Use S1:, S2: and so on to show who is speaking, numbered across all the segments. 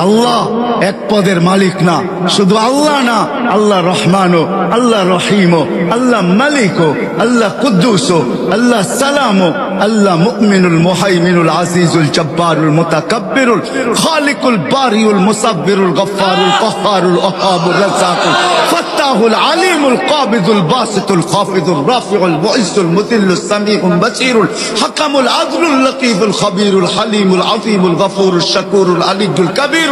S1: আল্লাহ এক পদের মালিক না, শুধু আল্লাহ না, আল্লাহ রহমানও, আল্লাহ রহিমও, আল্লাহ মালিকও, আল্লাহ কুদ্দুসও, আল্লাহ সালামও, আল্লাহ মুমিনুল মুহাইমিনুল আজিজুল জব্বারুল মুতাকাব্বিরুল খালিকুল বারিউল মুসাব্বিরুল গফফারুল কহ্হারুল ওহাবুর রাজ্জাকুল ফাত্তাহুল আলিমুল কাবিদুল বাসিতুল খাফিদুর রাফিউল মুইজ্জুল মুদিল্লুস সামিউল বাসীরুল হাকামুল আদলুল লতীফুল খবীরুল হালিমুল আযীমুল গফুরুশ শাকুরুল আলিয়্যুল কাবীর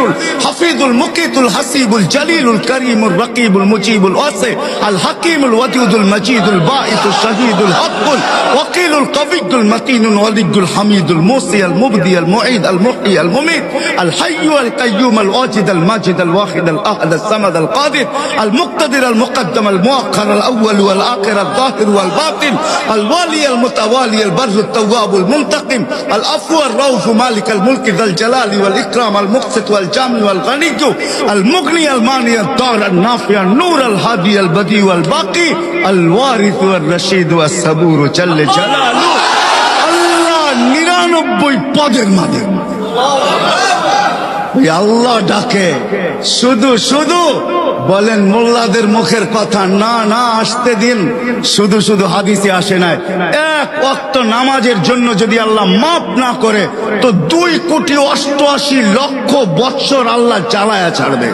S1: حفيظ المقيت الحسيب الجليل الكريم الرقيب المجيب الواسع الحكيم الودود المجيد الباعث الشهيد الحق الوكيل القوي المتين الولي الحميد الموصي المبدي المعيد المحيي المميت الحي القيوم الواجد الماجد الواحد الاحد الصمد القادر المقتدر المقدم المؤخر الاول والاخر الظاهر والباطن الوالي المتوالي البر التواب المنتقم العفو الرؤوف مالك الملك ذا الجلال والاكرام المقسط والجامع والغني المغني المانع الضار النافع النور الهادي البديع والباقي الوارث والرشيد والصبور جل جلاله الله 99 পদের মালিক আল্লাহ ডাকে শুধু শুধু বলেন মোল্লাদের মুখের কথা না না আসতে দিন শুধু শুধু হাদিসে আসে নাই এক ওয়াক্ত নামাজের জন্য যদি আল্লাহ মাফ না করে তো 2,88,00,000 বৎসর আল্লাহ জ্বালায়া ছাড়বে